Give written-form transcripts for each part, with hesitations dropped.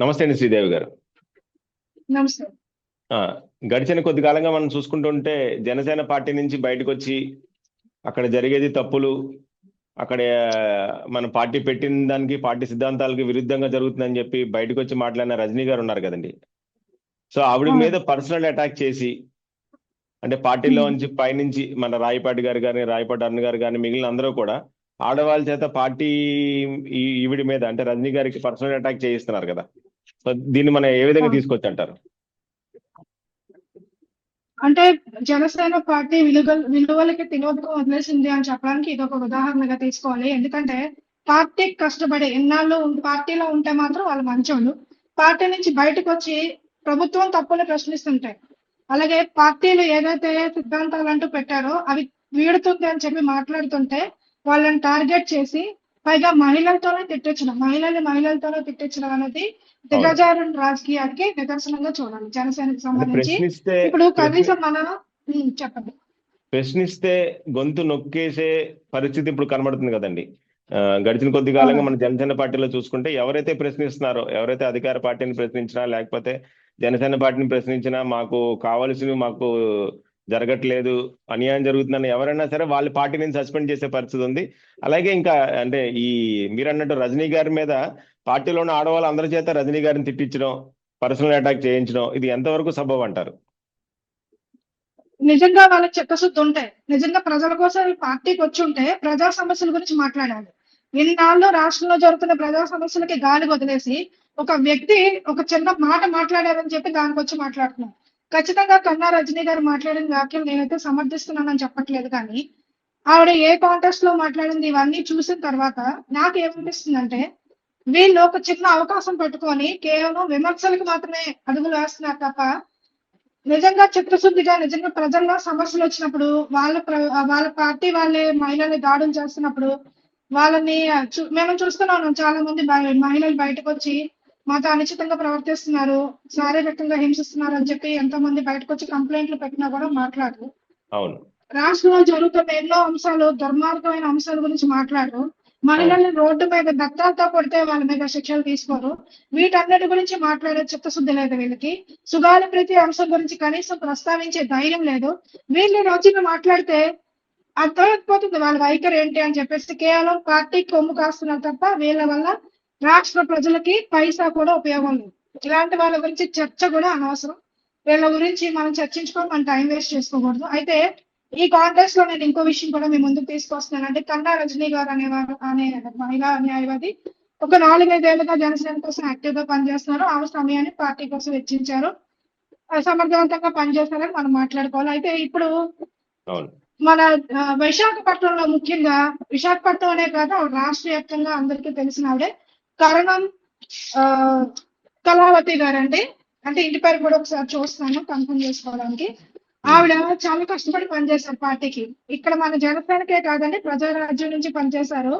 నమస్తే అండి శ్రీదేవి గారు. నమస్తే. ఆ, గడిచిన కొద్ది కాలంగా మనం చూసుకుంటుంటే జనసేన పార్టీ నుంచి బయటకు వచ్చి అక్కడ జరిగేది తప్పులు, అక్కడ మన పార్టీ పెట్టిన దానికి పార్టీ సిద్ధాంతాలకి విరుద్ధంగా జరుగుతుందని చెప్పి బయటకు వచ్చి మాట్లాడిన రజనీ గారు ఉన్నారు కదండి. సో ఆవిడ మీద పర్సనల్ అటాక్ చేసి, అంటే పార్టీలో నుంచి పైనుంచి మన రాయపాటి గారు కానీ, రాయపాటి అరుణ్ గారు కానీ, మిగిలిన అందరూ కూడా ఆడవాళ్ళ చేత పార్టీ ఈవిడి మీద అంటే రజనీ గారికి పర్సనల్ అటాక్ చేయిస్తున్నారు కదా. సో దీన్ని మనం ఏ విధంగా తీసుకొచ్చి అంటారు? అంటే జనసేన పార్టీ విలువలకి తిలోదకం వదిలేసింది అని చెప్పడానికి ఇది ఒక ఉదాహరణగా తీసుకోవాలి. ఎందుకంటే పార్టీ కష్టపడి ఎన్నాళ్ళు పార్టీలో ఉంటే మాత్రం వాళ్ళు మంచోళ్ళు. పార్టీ నుంచి బయటకు వచ్చి ప్రభుత్వం తప్పులు ప్రశ్నిస్తుంటాయి. అలాగే పార్టీలు ఏదైతే సిద్ధాంతాలు అంటూ పెట్టారో అవి వీడుతుంది అని చెప్పి మాట్లాడుతుంటే వాళ్ళని టార్గెట్ చేసి పైగా మహిళలతోనే మహిళలతోనే తిట్టించడం అనేది దిగజారుల రాజకీయానికి నిదర్శనంగా చూడాలి జనసేనకు సంబంధించి. ఇప్పుడు కనీసం చెప్పండి. ప్రశ్నిస్తే గొంతు నొక్కేసే పరిస్థితి ఇప్పుడు కనబడుతుంది కదండి. గడిచిన కొద్ది కాలంగా మన జనసేన పార్టీలో చూసుకుంటే ఎవరైతే ప్రశ్నిస్తున్నారో, ఎవరైతే అధికార పార్టీని ప్రశ్నించినా లేకపోతే జనసేన పార్టీని ప్రశ్నించినా మాకు కావాల్సినవి మాకు జరగట్లేదు, అన్యాయం జరుగుతుందని ఎవరైనా సరే వాళ్ళ పార్టీ నుంచి సస్పెండ్ చేసే పరిస్థితి ఉంది. అలాగే ఇంకా అంటే ఈ మీరు అన్నట్టు రజనీ గారి మీద పార్టీలో ఉన్న ఆడవాళ్ళు అందరి చేత రజనీ గారిని తిట్టించడం, పర్సనల్ అటాక్ చేయించడం, ఇది ఎంతవరకు సబబు అంటారు? నిజంగా వాళ్ళకి చిత్తశుద్ధి ఉంటే, నిజంగా ప్రజల కోసం పార్టీకి వచ్చి ఉంటే ప్రజా సమస్యల గురించి మాట్లాడాలి. ఇన్నాళ్ళు రాష్ట్రంలో జరుగుతున్న ప్రజా సమస్యలకి గాలి వదిలేసి ఒక వ్యక్తి ఒక చిన్న మాట మాట్లాడారని చెప్పి దానికి వచ్చి మాట్లాడుతున్నాం. ఖచ్చితంగా కన్నా రజనీ గారు మాట్లాడిన వ్యాఖ్యలు నేనైతే సమర్థిస్తున్నానని చెప్పట్లేదు, కానీ ఆవిడ ఏ కాంటెస్ట్ లో మాట్లాడింది ఇవన్నీ చూసిన తర్వాత నాకు ఏమనిపిస్తుందంటే వీళ్ళు ఒక చిన్న అవకాశం పెట్టుకొని కేవలం విమర్శలకు మాత్రమే అడుగులు వేస్తున్నారు తప్ప నిజంగా చిత్తశుద్ధిగా నిజంగా ప్రజల్లో సమస్యలు వచ్చినప్పుడు వాళ్ళ పార్టీ వాళ్ళే మహిళల్ని దాడులు చేస్తున్నప్పుడు వాళ్ళని మేము చూస్తున్నాం. చాలా మంది మహిళలు బయటకు వచ్చి మాతో అనుచితంగా ప్రవర్తిస్తున్నారు, శారీరకంగా హింసిస్తున్నారు అని చెప్పి ఎంతో మంది బయటకు వచ్చి కంప్లైంట్లు పెట్టినా కూడా మాట్లాడరు. రాష్ట్రంలో జరుగుతున్న ఎన్నో అంశాలు, దుర్మార్గమైన అంశాల గురించి మాట్లాడరు. మహిళల్ని రోడ్డు మీద దత్తాలతో కొడితే వాళ్ళ మీద శిక్షలు తీసుకోరు. వీటన్నిటి గురించి మాట్లాడే చిత్తశుద్ధి లేదు వీళ్ళకి. సుగాలి ప్రతి అంశం గురించి కనీసం ప్రస్తావించే ధైర్యం లేదు. వీళ్ళు రోజున మాట్లాడితే అర్థమైపోతుంది వాళ్ళ వైఖరి ఏంటి అని చెప్పేసి కేవలం పార్టీకి కొమ్ము కాస్తున్నారు తప్ప వీళ్ళ వల్ల రాష్ట్ర ప్రజలకి పైసా కూడా ఉపయోగం లేదు. ఇలాంటి వాళ్ళ గురించి చర్చ కూడా అనవసరం. వీళ్ళ గురించి మనం చర్చించుకొని మనం టైం వేస్ట్ చేసుకోకూడదు. అయితే ఈ కాంటెస్ట్ లో నేను ఇంకో విషయం కూడా మీ ముందుకు తీసుకొస్తున్నాను. అంటే కన్నా రజనీ గారు అనే మహిళా న్యాయవాది ఒక 4-5 ఏళ్ళుగా జనసేన కోసం యాక్టివ్ గా పనిచేస్తున్నారు. ఆమె సమయాన్ని పార్టీ కోసం వెచ్చించారు, సమర్థవంతంగా పనిచేస్తారని మనం మాట్లాడుకోవాలి. అయితే ఇప్పుడు మన విశాఖపట్నంలో, ముఖ్యంగా విశాఖపట్నం అనే కాదు రాష్ట్ర వ్యాప్తంగా అందరికీ తెలిసిన ఆవిడే కరణం కళావతి గారు అండి. అంటే ఇంటి పేరు కూడా ఒకసారి చూస్తాను కన్ఫర్మ్ చేసుకోవడానికి. ఆవిడ చాలా కష్టపడి పనిచేశారు పార్టీకి. ఇక్కడ మన జనసేనకే కాదండి ప్రజారాజ్యం నుంచి పనిచేశారు.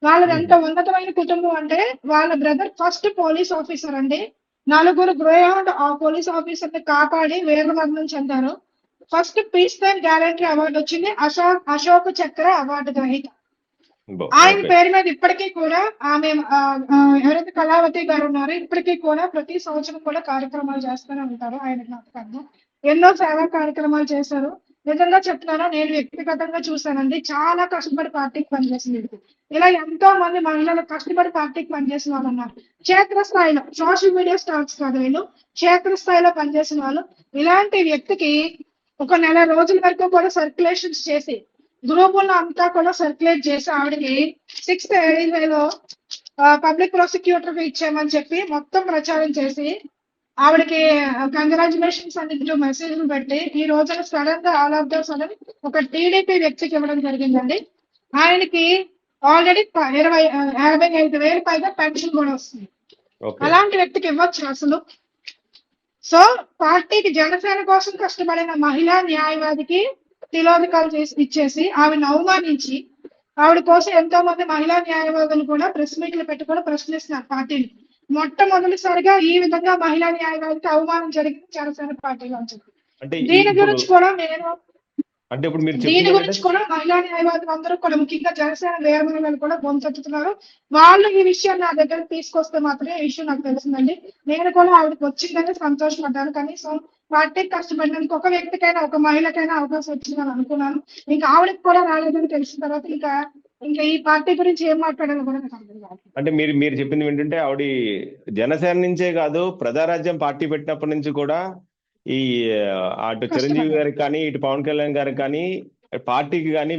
వాళ్ళది ఎంత ఉన్నతమైన కుటుంబం అంటే వాళ్ళ బ్రదర్ ఫస్ట్ పోలీస్ ఆఫీసర్ అండి. 4 గ్రేహౌండ్ ఆ పోలీస్ ఆఫీసర్ ని కాపాడి వీరమరణం చెందారు. First piece time guarantee award వచ్చింది అశోక్ చక్ర అవార్డు గ్రహీత. ఆయన పేరు మీద ఇప్పటికీ కూడా ఆమె ఎవరైతే కళావతి గారు ఉన్నారో ఇప్పటికీ కూడా ప్రతి సంవత్సరం కూడా కార్యక్రమాలు చేస్తూనే ఉంటారు. ఆయన జ్ఞాపకంగా ఎన్నో సేవా కార్యక్రమాలు చేశారు. నిజంగా చెప్తున్నాను, నేను వ్యక్తిగతంగా చూశానండి. చాలా కష్టపడి పార్టీకి పనిచేసింది. ఇలా ఎంతో మంది మహిళలు కష్టపడి పార్టీకి పనిచేసిన వాళ్ళు ఉన్నారు. క్షేత్రస్థాయిలో, సోషల్ మీడియా స్టార్స్ కాదు వీళ్ళు, క్షేత్రస్థాయిలో పనిచేసిన వాళ్ళు. ఇలాంటి వ్యక్తికి ఒక నెల రోజుల వరకు కూడా సర్క్యులేషన్స్ చేసి గ్రూపుల్లో అంతా కూడా సర్క్యులేట్ చేసి ఆవిడకి 6th ఏరియాలో పబ్లిక్ ప్రాసిక్యూటర్ ఇచ్చామని చెప్పి మొత్తం ప్రచారం చేసి ఆవిడకి కంగ్రాచులేషన్స్ అన్నింటిలో మెసేజ్లు పెట్టి ఈ రోజున సడన్ గా ఆల్ ఆఫ్ ద సడన్ ఒక టీడీపీ వ్యక్తికి ఇవ్వడం జరిగిందండి. ఆయనకి ఆల్రెడీ 55,000 పైగా పెన్షన్ కూడా వస్తుంది. అలాంటి వ్యక్తికి ఇవ్వచ్చు అసలు? సో పార్టీకి జనసేన కోసం కష్టపడిన మహిళా న్యాయవాదికి తిలోదకాలు ఇచ్చేసి ఆవిడని అవమానించి ఆవిడ కోసం ఎంతో మంది మహిళా న్యాయవాదులు కూడా ప్రెస్ మీట్లు పెట్టి కూడా ప్రశ్నిస్తున్నారు పార్టీని. మొట్టమొదటిసారిగా ఈ విధంగా మహిళా న్యాయవాదికి అవమానం జరిగింది జనసేన పార్టీలో. దీని గురించి కూడా నేను అంటే ఇప్పుడు మీరు దీని చెప్తుంది ఏంటంటే గురించి కూడా మహిళా న్యాయవాదులు అందరూ కూడా ముఖ్యంగా జనసేన వీర మహిళలు కూడా గొంతెత్తుతున్నారు. వాళ్ళు ఈ విషయాన్ని నా దగ్గరకు తీసుకొస్తే మాత్రమే ఈ విషయం నాకు తెలిసిందండి. నేను కూడా ఆవిడకి వచ్చిందని సంతోషపడ్డాను. కనీసం పార్టీకి కష్టపడినందుకు ఒక వ్యక్తికైనా, ఒక మహిళకైనా అవకాశం వచ్చిందని అనుకున్నాను. ఇంకా ఆవిడకి కూడా రాలేదని తెలిసిన తర్వాత ఇంకా ఈ పార్టీ గురించి ఏం మాట్లాడాలో కూడా నాకు అర్థం కాదు. అంటే మీరు మీరు చెప్పింది ఏంటంటే ఆవిడ జనసేన నుంచే కాదు, ప్రజారాజ్యం పార్టీ పెట్టినప్పటి నుంచి కూడా ఈ అటు చిరంజీవి గారికి కానీ, ఇటు పవన్ కళ్యాణ్ గారికి కానీ, పార్టీకి కానీ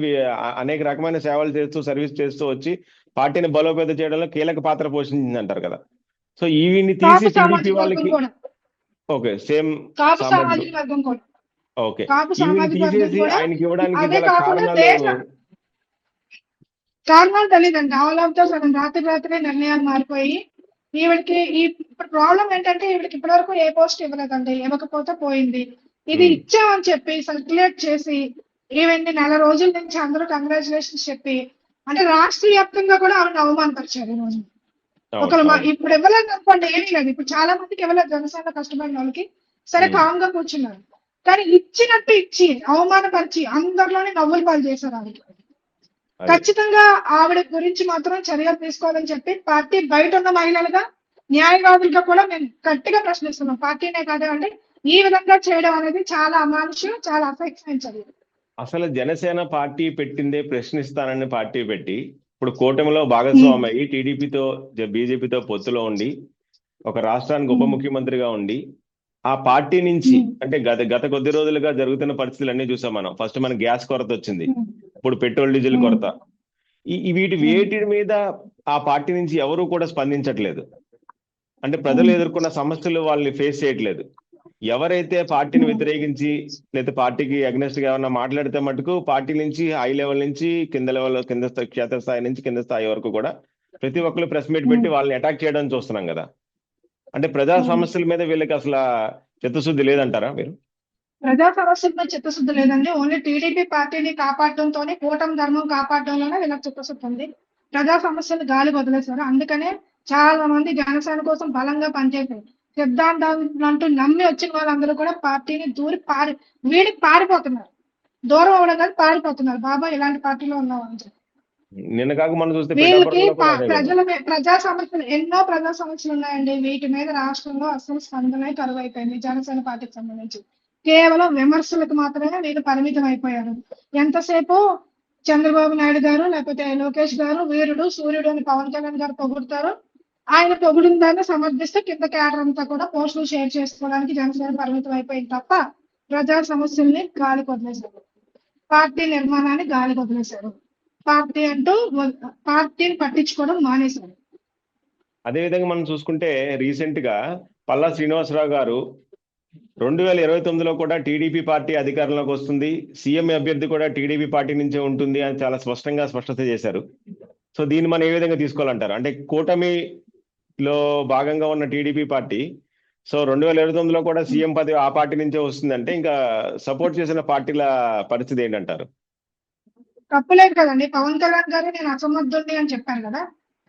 అనేక రకమైన సేవలు చేస్తూ సర్వీస్ చేస్తూ వచ్చి పార్టీని బలోపేతం చేయడంలో కీలక పాత్ర పోషించింది అంటారు కదా. సో ఈవిని తీసి కాపు టీడీపీ సామాజిక వర్గం వాళ్ళకి కూడా, ఓకే సేమ్ కాపు సామాజిక సామాజిక వర్గం కూడా, ఓకే కాపు ఈవిని సామాజిక వర్గం తీసేసి కూడా. ఆయనకి ఇవ్వడానికి అదే గల కాకుండా కారణాలు కారణాలు తెలియదండి. ఆల్ ఆఫ్ ద సడన్ రాత్రి నిర్ణయాలు మారిపోయి ఈవిడికి ఇప్పుడు ప్రాబ్లం ఏంటంటే ఈవిడికి ఇప్పటివరకు ఏ పోస్ట్ ఇవ్వలేదండి. ఇవ్వకపోతే పోయింది. ఇది ఇచ్చామని చెప్పి సర్క్యులేట్ చేసి ఈవెన్ని నెల రోజుల నుంచి అందరూ కంగ్రాచులేషన్స్ చెప్పి అంటే రాష్ట్ర వ్యాప్తంగా కూడా ఆవిడని అవమానపరిచారు ఈ రోజు. ఒకరు ఇప్పుడు ఇవ్వలేదు అనుకోండి, ఏమీ లేదు. ఇప్పుడు చాలా మందికి ఇవ్వలేదు జనసేన కష్టపడిన వాళ్ళకి. సరే కామ్ గా కూర్చున్నారు. కానీ ఇచ్చినట్టు ఇచ్చి అవమానపరిచి అందరిలోనే నవ్వులు పాలు చేశారు ఆవిడకి. ఖచ్చితంగా ఆవిడ గురించి మాత్రం చర్యలు తీసుకోవాలని చెప్పి పార్టీ బయట ఉన్న మహిళలుగా, న్యాయవాదులుగా కూడా మేము గట్టిగా ప్రశ్నిస్తున్నాం. పార్టీనే కాదండి, ఈ విధంగా చేయడం అనేది చాలా అమానుష్యం, చాలా అసహ్యమైన చర్య. అసలు జనసేన పార్టీ పెట్టిందే ప్రశ్నిస్తానని పార్టీ పెట్టి ఇప్పుడు కూటమిలో భాగస్వామి అయ్యి టీడీపీతో బీజేపీతో పొత్తులో ఉండి ఒక రాష్ట్రానికి ఉప ముఖ్యమంత్రిగా ఉండి ఆ పార్టీ నుంచి అంటే గత కొద్ది రోజులుగా జరుగుతున్న పరిస్థితులు అన్ని చూసాం మనం. ఫస్ట్ మనకి గ్యాస్ కొరత వచ్చింది, ఇప్పుడు పెట్రోల్ డీజిల్ కొరత. వేటి మీద ఆ పార్టీ నుంచి ఎవరు కూడా స్పందించట్లేదు. అంటే ప్రజలు ఎదుర్కొన్న సమస్యలు వాళ్ళని ఫేస్ చేయట్లేదు. ఎవరైతే పార్టీని వ్యతిరేకించి లేదా పార్టీకి అగ్నెస్ట్ గా ఏమన్నా మాట్లాడితే మటుకు పార్టీ నుంచి హై లెవెల్ నుంచి కింద లెవెల్, క్షేత్రస్థాయి నుంచి కింద స్థాయి వరకు కూడా ప్రతి ఒక్కరు ప్రెస్ మీట్ పెట్టి వాళ్ళని అటాక్ చేయడం చూస్తున్నాం కదా. అంటే ప్రజా సమస్యల మీద వీళ్ళకి అసలు చిత్తశుద్ధి లేదంటారా మీరు? ప్రజా సమస్యల మీద చిత్తశుద్ధి లేదండి. ఓన్లీ టీడీపీ పార్టీని కాపాడటంతోనే, కూటమి ధర్మం కాపాడటంలోనే వీళ్ళకి చిత్తశుద్ధి ఉంది. ప్రజా సమస్యలు గాలి వదిలేశారు. అందుకనే చాలా మంది జనసేన కోసం బలంగా పనిచేశారు. సిద్ధాంతాలు అంటూ నమ్మి వచ్చిన వాళ్ళందరూ కూడా పార్టీని వీడికి పారిపోతున్నారు. దూరం అవ్వడం కాదు, పారిపోతున్నారు. బాబా ఇలాంటి పార్టీలో ఉన్నాం అని చెప్పి. నిన్న కాక మనం చూస్తే వీళ్ళకి ప్రజా సమస్యలు, ఎన్నో ప్రజా సమస్యలు ఉన్నాయండి. వీటి మీద రాష్ట్రంలో అసలు స్పందనే కరువు అయిపోయింది జనసేన పార్టీకి సంబంధించి. కేవలం విమర్శలకు మాత్రమే వీళ్ళు పరిమితం అయిపోయారు. ఎంతసేపు చంద్రబాబు నాయుడు గారు లేకపోతే లోకేష్ గారు వీరుడు సూర్యుడు అని పవన్ కళ్యాణ్ గారు పొగుడుతారు. ఆయన పొగిడిన దాన్ని సమర్థిస్తే కింద క్యాడర్ అంతా కూడా పోస్టులు షేర్ చేసుకోవడానికి జనసేన పరిమితం అయిపోయింది తప్ప ప్రజా సమస్యల్ని గాలి వదిలేశారు. పార్టీ నిర్మాణాన్ని గాలి వదిలేశారు. పార్టీని పట్టించుకోవడం మానేశారు. అదేవిధంగా మనం చూసుకుంటే రీసెంట్ గా పల్లా శ్రీనివాసరావు గారు 2029లో కూడా టీడీపీ పార్టీ అధికారంలోకి వస్తుంది, సీఎం అభ్యర్థి కూడా టీడీపీ పార్టీ నుంచే ఉంటుంది అని చాలా స్పష్టత చేశారు. సో దీన్ని మనం ఏ విధంగా తీసుకోవాలంటారు? అంటే కూటమిలో భాగంగా ఉన్న టీడీపీ పార్టీ సో 2029లో కూడా సీఎం పదవి ఆ పార్టీ నుంచే వస్తుందంటే ఇంకా సపోర్ట్ చేసిన పార్టీల పరిస్థితి ఏంటంటారు? తప్పులేదు కదండి. పవన్ కళ్యాణ్ గారు నేను అసమర్థుడిని అని చెప్పారు కదా,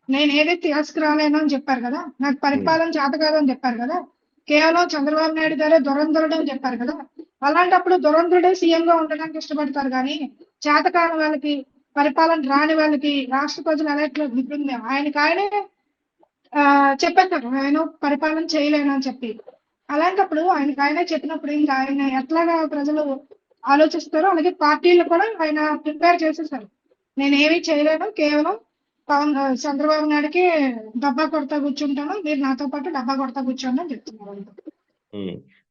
నేను ఏది తీసుకురాలేను అని చెప్పారు కదా, నాకు పరిపాలన చేత కాదు అని చెప్పారు కదా, కేవలం చంద్రబాబు నాయుడు గారే దురంధరుడు అని చెప్పారు కదా. అలాంటప్పుడు దురంధరుడే సీఎం గా ఉండడానికి ఇష్టపడతారు కానీ చేతకాని వాళ్ళకి, పరిపాలన రాని వాళ్ళకి రాష్ట్ర ప్రజలు ఎలా ఇప్పుడు ఆయనే చెప్పేస్తారు ఆయన పరిపాలన చేయలేను అని చెప్పి. అలాంటప్పుడు ఆయనే చెప్పినప్పుడు ఇంకా ఆయన ఎట్లాగా ప్రజలు ఆలోచిస్తారో అలాగే పార్టీలు కూడా ఆయన ప్రిపేర్ చేసేసారు. నేనేమీ చేయలేను, కేవలం చంద్రబాబు నాయుడికి డబ్బా కొడతా కూర్చుంటాను, మీరు నాతో పాటు డబ్బా కొడతా కూర్చోండి అని చెప్తున్నారు.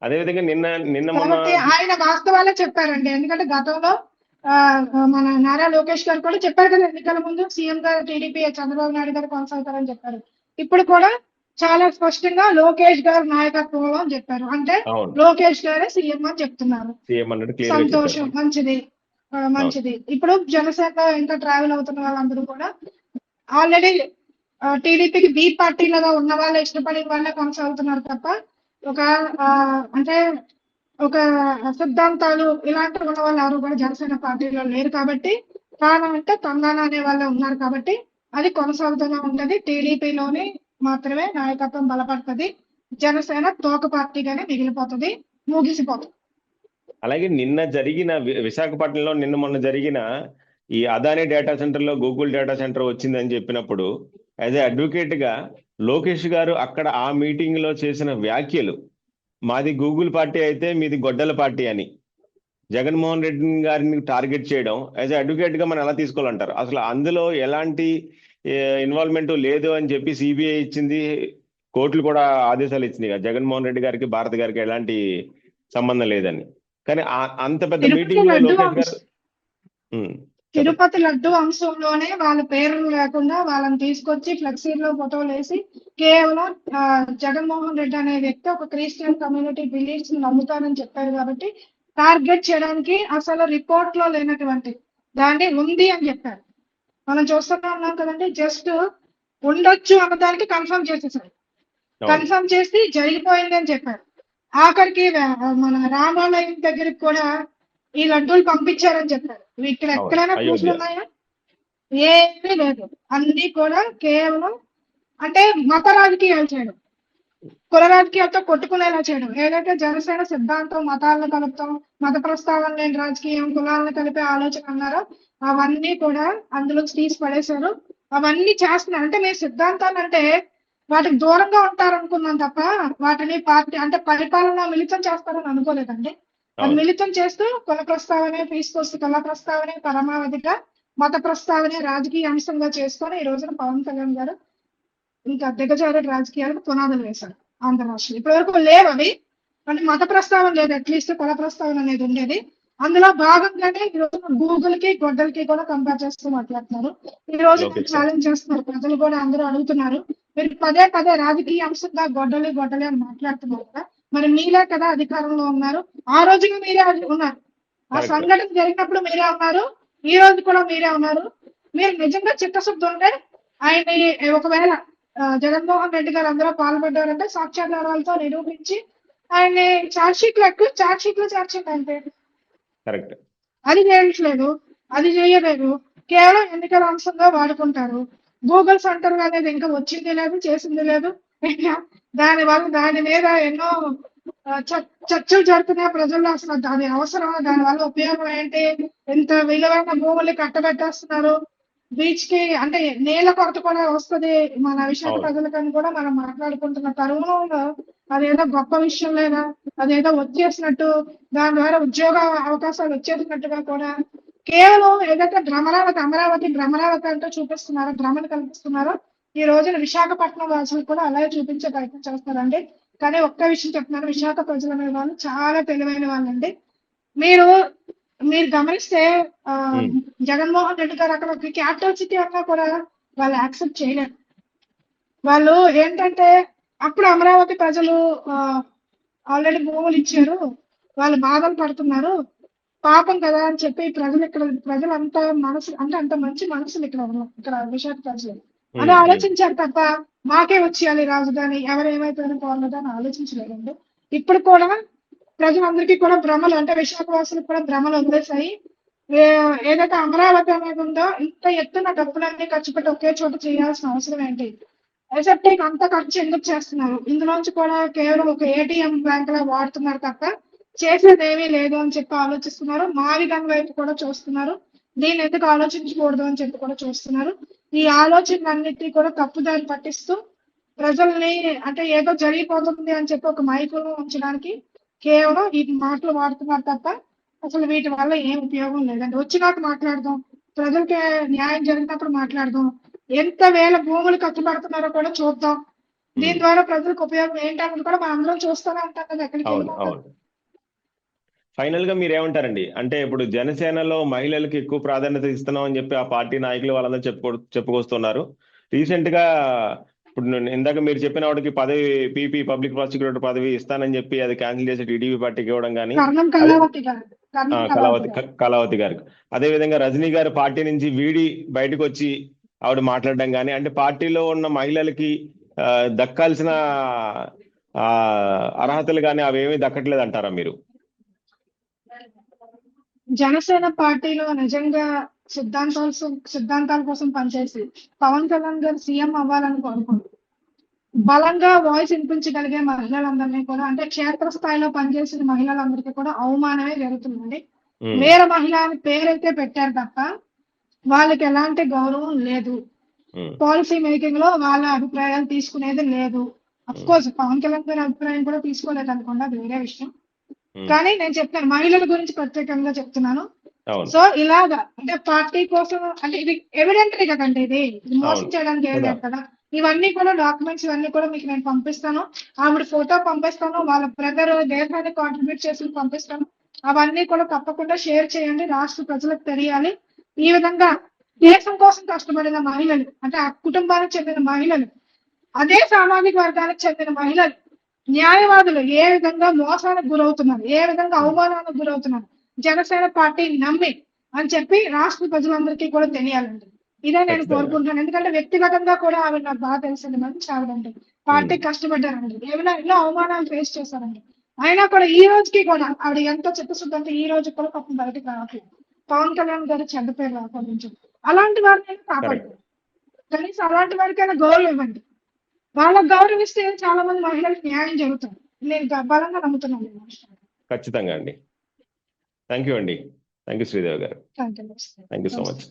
అదేవిధంగా నిన్న కాబట్టి ఆయన వాస్తవాలే చెప్పారండి. ఎందుకంటే గతంలో మన నారా లోకేష్ గారు కూడా చెప్పారు కదా, ఎన్నికల ముందు సీఎం గారు టీడీపీ చంద్రబాబు నాయుడు గారు కొనసాగుతారని చెప్పారు. ఇప్పుడు కూడా చాలా స్పష్టంగా లోకేష్ గారు నాయకత్వంలో అని చెప్పారు. అంటే లోకేష్ గారే సీఎం అని చెప్తున్నారు. సంతోషం, మంచిది. ఇప్పుడు జనసేన ఇంకా ట్రావెల్ అవుతున్న వాళ్ళందరూ కూడా ఆల్రెడీ టీడీపీకి బి పార్టీలుగా ఉన్న వాళ్ళే ఇష్టపడే వాళ్ళే కొనసాగుతున్నారు తప్ప ఒక సిద్ధాంతాలు ఇలాంటివి ఉన్న వాళ్ళు ఎవరు కూడా జనసేన పార్టీలో లేరు. కాబట్టి కారణం అంటే తెలంగాణ అనే వాళ్ళే ఉన్నారు కాబట్టి అది కొనసాగుతూనే ఉంటది. టీడీపీలోని మాత్రమే నాయకత్వం బలపడుతుంది. జనసేన తోక పార్టీగానే మిగిలిపోతుంది, ముగిసిపోతుంది. అలాగే నిన్న జరిగిన విశాఖపట్నంలో నిన్న మొన్న జరిగిన ఈ అదానీ డేటా సెంటర్లో గూగుల్ డేటా సెంటర్ వచ్చిందని చెప్పినప్పుడు యాజ్ ఏ అడ్వకేట్ గా లోకేష్ గారు అక్కడ ఆ మీటింగ్ లో చేసిన వ్యాఖ్యలు, మాది గూగుల్ పార్టీ అయితే మీది గొడ్డల పార్టీ అని జగన్మోహన్ రెడ్డి గారిని టార్గెట్ చేయడం యాజ్ ఏ అడ్వకేట్ గా మనం ఎలా తీసుకోవాలంటారు? అసలు అందులో ఎలాంటి ఇన్వాల్వ్మెంట్ లేదు అని చెప్పి సిబిఐ ఇచ్చింది, కోర్టులు కూడా ఆదేశాలు ఇచ్చినాయి కదా, జగన్మోహన్ రెడ్డి గారికి భారత్ గారికి ఎలాంటి సంబంధం లేదని. కానీ అంత పెద్ద తిరుపతి మీటింగ్ లో లడ్డు లోకేష్ గారు చెప్పండి. తిరుపతి లడ్డు అంశంలోనే వాళ్ళ పేర్లు లేకుండా వాళ్ళని తీసుకొచ్చి ఫ్లెక్సీలో ఫోటోలు వేసి కేవలం జగన్మోహన్ రెడ్డి అనే వ్యక్తి ఒక క్రిస్టియన్ కమ్యూనిటీ బిలీఫ్స్ నమ్ముతానని చెప్పారు కాబట్టి టార్గెట్ చేయడానికి అసలు రిపోర్ట్ లో లేనటువంటి దాన్ని ఉంది అని చెప్పారు. మనం చూస్తూనే ఉన్నాం కదండి, జస్ట్ ఉండొచ్చు అన్నదానికి కన్ఫర్మ్ చేసేసారు. కన్ఫర్మ్ చేసి జరిగిపోయింది అని చెప్పారు. ఆఖరికి మన రామాలయం దగ్గరికి కూడా ఈ లడ్డూలు పంపించారని చెప్పారు. ఇక్కడ ఎక్కడైనా ప్రూఫ్లు ఉన్నాయా? ఏమీ లేదు. అన్ని కూడా కేవలం అంటే మత రాజకీయాలు చేయడం, కుల రాజకీయాలతో కొట్టుకునేలా చేయడం. ఏదైతే జనసేన సిద్ధాంతం మతాలను కలుపుతాం, మత ప్రస్తావన లేని రాజకీయం, కులాలను కలిపే ఆలోచన అన్నారో అవన్నీ కూడా అందులో తీసి పడేశారు. అవన్నీ చేస్తున్నారు. అంటే మేము సిద్ధాంతాలు అంటే వాటికి దూరంగా ఉంటారనుకున్నాం తప్ప వాటిని పార్టీ అంటే పరిపాలన మిళితం చేస్తారని అనుకోలేదండి. అది మిళితం చేస్తూ కుల ప్రస్తావనే తీసుకొస్తూ కుల ప్రస్తావనే పరమావధిగా, మత ప్రస్తావనే రాజకీయ అంశంగా చేసుకొని ఈ రోజున పవన్ కళ్యాణ్ గారు ఇంకా దిగజారే రాజకీయాలకు పునాదులు వేశారు ఆంధ్ర రాష్ట్రం. ఇప్పటి వరకు లేవు అవి, అంటే మత ప్రస్తావన లేదు, అట్లీస్ట్ కుల ప్రస్తావన అనేది ఉండేది. అందులో భాగంగానే ఈ రోజు గూగుల్ కి గొడ్డలకి కూడా కంపేర్ చేస్తూ మాట్లాడుతున్నారు. ఈ రోజు ఛాలెంజ్ చేస్తున్నారు, ప్రజలు కూడా అందరూ అడుగుతున్నారు, మీరు పదే పదే రాజకీయ అంశంగా గొడ్డలి గొడ్డలి అని మాట్లాడుతున్నారు కదా, మరి మీరే కదా అధికారంలో ఉన్నారు, ఆ రోజున మీరే ఉన్నారు, ఆ సంఘటన జరిగినప్పుడు మీరే ఉన్నారు, ఈ రోజు కూడా మీరే ఉన్నారు. మీరు నిజంగా చిత్తశుద్ధి ఉంటే ఆయన్ని ఒకవేళ జగన్మోహన్ రెడ్డి గారు అందరూ పాల్పడ్డారంటే సాక్ష్యాధారాలతో నిరూపించి ఆయన్ని ఛార్జ్ షీట్లు చేర్చండి అంతే. అది చేయట్లేదు, అది చేయలేదు, కేవలం ఎన్నికల అంశంగా వాడుకుంటారు. గూగుల్ సెంటర్ అనేది ఇంకా వచ్చింది లేదు, చేసింది లేదు. దాని మీద ఎన్నో చర్చలు జరుగుతున్నాయి ప్రజల్లో. అసలు దాని అవసరం, దాని వల్ల ఉపయోగం ఏంటి, ఎంత విలువైన భూముల్ని కట్టబెట్టేస్తున్నారు, బీచ్ కి అంటే నేల కొరత కూడా వస్తుంది మన విశాఖ ప్రజలకని కూడా మనం మాట్లాడుకుంటున్న తరుణంలో అదేదో గొప్ప విషయం లేదా, అదేదో వచ్చేసినట్టు, దాని ద్వారా ఉద్యోగ అవకాశాలు వచ్చేసినట్టుగా కూడా కేవలం ఏదైతే భ్రమరావతి అంటూ చూపిస్తున్నారో, భ్రమను కల్పిస్తున్నారో ఈ రోజున విశాఖపట్నం వాసులు కూడా అలాగే చూపించే ప్రయత్నం చేస్తారండి. కానీ ఒక్క విషయం చెప్తున్నాను, విశాఖ ప్రజల మీద వాళ్ళు చాలా తెలివైన వాళ్ళండి. మీరు గమనిస్తే జగన్మోహన్ రెడ్డి గారు అక్కడ ఒక క్యాపిటల్ సిటీ అన్నా కూడా వాళ్ళు యాక్సెప్ట్ చేయలేరు. వాళ్ళు ఏంటంటే అప్పుడు అమరావతి ప్రజలు ఆల్రెడీ భూములు ఇచ్చారు, వాళ్ళు బాధలు పడుతున్నారు, పాపం కదా అని చెప్పి ప్రజలు అంత మనసు అంటే అంత మంచి మనసులు ఇక్కడ విశాఖ ప్రజలు అని ఆలోచించారు తప్ప మాకే వచ్చేయాలి రాజధాని, ఎవరేమైపోయినా పోలేదు అని ఆలోచించలేదండి. ఇప్పుడు కూడా ప్రజలందరికీ కూడా భ్రమలు, అంటే విశాఖవాసులకు కూడా భ్రమలు వదిలేసాయి. ఏదైతే అమరావతి అనేది ఉందో ఇంత ఎత్తున డబ్బులన్నీ ఖర్చు పెట్టి ఒకే చోట చేయాల్సిన అవసరం ఏంటి, ఎసెప్టిక్ అంత ఖర్చు ఎందుకు చేస్తున్నారు, ఇందులోంచి కూడా కేవలం ఒక ఏటీఎం బ్యాంక్ లా వాడుతున్నారు తప్ప చేసేది ఏమీ లేదు అని చెప్పి ఆలోచిస్తున్నారు. మావిగం వైపు కూడా చూస్తున్నారు, దీన్ని ఎందుకు ఆలోచించకూడదు అని చెప్పి కూడా చూస్తున్నారు. ఈ ఆలోచనలన్నిటినీ కూడా తప్పుదారి పట్టిస్తూ ప్రజల్ని అంటే ఏదో జరిగిపోతుంది అని చెప్పి ఒక మైకులో ఉంచడానికి కేవలం ఈ మాటలు వాడుతున్నారు తప్ప అసలు వీటి వల్ల ఏం ఉపయోగం లేదండి. వచ్చినాక మాట్లాడదాం, ప్రజలకి న్యాయం జరిగినప్పుడు మాట్లాడదాం, ఎంత వేల భూములు కట్టుబడుతున్నారో కూడా చూద్దాం, దీని ద్వారా ప్రజలకు ఉపయోగం ఏంటన్నది కూడా మనం అందరం చూస్తూనే ఉంటాం కదా ఎక్కడికి. ఫైనల్ గా మీరు ఏమంటారండి? అంటే ఇప్పుడు జనసేనలో మహిళలకు ఎక్కువ ప్రాధాన్యత ఇస్తున్నాం అని చెప్పి ఆ పార్టీ నాయకులు వాళ్ళందరూ చెప్పుకొస్తున్నారు. రీసెంట్ గా ఇప్పుడు ఇందాక మీరు చెప్పిన వాడికి పదవి పీపీ పబ్లిక్ ప్రాసిక్యూటర్ పదవి ఇస్తానని చెప్పి అది క్యాన్సిల్ చేసి టీడీపీ పార్టీకి ఇవ్వడం కానీ, కళావతి గారికి, అదే విధంగా రజనీ గారు పార్టీ నుంచి వీడి బయటకు వచ్చి ఆవిడ మాట్లాడడం కానీ, అంటే పార్టీలో ఉన్న మహిళలకి దక్కాల్సిన అర్హతలు కానీ అవేమీ దక్కట్లేదు అంటారా మీరు? జనసేన పార్టీలో నిజంగా సిద్ధాంతాల కోసం పనిచేసి పవన్ కళ్యాణ్ గారు సీఎం అవ్వాలని కోరుకుంటున్నారు. బలంగా వాయిస్ వినిపించగలిగే మహిళలందరినీ కూడా అంటే క్షేత్రస్థాయిలో పనిచేసిన మహిళలందరికీ కూడా అవమానమే జరుగుతుందండి. ఉమ్, వేరే మహిళ అని పేరైతే పెట్టారు తప్ప వాళ్ళకి ఎలాంటి గౌరవం లేదు. ఉమ్, పాలసీ మేకింగ్ లో వాళ్ళ అభిప్రాయాలు తీసుకునేది లేదు. అఫ్ కోర్స్ పవన్ కళ్యాణ్ గారి అభిప్రాయం కూడా తీసుకోలేదు అనుకోండి, అది వేరే విషయం. ఉమ్, కానీ నేను చెప్తాను, మహిళల గురించి ప్రత్యేకంగా చెప్తున్నాను. అవును సో ఇలాగా అంటే పార్టీ కోసం అంటే ఇది ఎవిడెంటరీ కదండి, ఇది మోసం అవును చేయడానికి ఏం కదా. లేదు కదా. ఇవన్నీ కూడా డాక్యుమెంట్స్ ఇవన్నీ కూడా మీకు నేను పంపిస్తాను. ఆవిడ ఫోటో పంపిస్తాను, వాళ్ళ బ్రదర్ దేశానికి కాంట్రిబ్యూట్ చేసి పంపిస్తాను. అవన్నీ కూడా తప్పకుండా షేర్ చేయండి, రాష్ట్ర ప్రజలకు తెలియాలి. ఈ విధంగా దేశం కోసం కష్టపడిన మహిళలు అంటే ఆ కుటుంబానికి చెందిన మహిళలు, అదే సామాజిక వర్గానికి చెందిన మహిళలు, న్యాయవాదులు ఏ విధంగా మోసానికి గురవుతున్నారు, ఏ విధంగా అవమానానికి గురవుతున్నారు జనసేన పార్టీని నమ్మి అని చెప్పి రాష్ట్ర ప్రజలందరికీ కూడా తెలియాలండి. ఇదే నేను ఖచ్చితంగా. కోరుకుంటున్నాను. ఎందుకంటే వ్యక్తిగతంగా కూడా ఆవిడ నాకు బాగా తెలిసింది, మంచి ఆవిడండి. పార్టీ కష్టపడ్డారండి, ఏమైనా ఎన్నో అవమానాలు ఫేస్ చేశారండి. అయినా కూడా ఈ రోజుకి కూడా ఆవిడ ఎంతో చిత్తశుద్ధి అంటే ఈ రోజు కూడా పాపం బయటకు రావట్లేదు. పవన్ కళ్యాణ్ గారు చెడ్డ పేరు రాకుండా అలాంటి వారిని కాపాడుతారు. కనీసం అలాంటి వారికైనా గౌరవం ఇవ్వండి. వాళ్ళకు గౌరవిస్తే చాలా మంది మహిళలకు న్యాయం జరుగుతుంది. నేను బలంగా నమ్ముతున్నాను ఈ విషయం. ఖచ్చితంగా అండి. థ్యాంక్ యూ అండి. థ్యాంక్ యూ శ్రీదేవి గారు. Thank you. Thank you so much.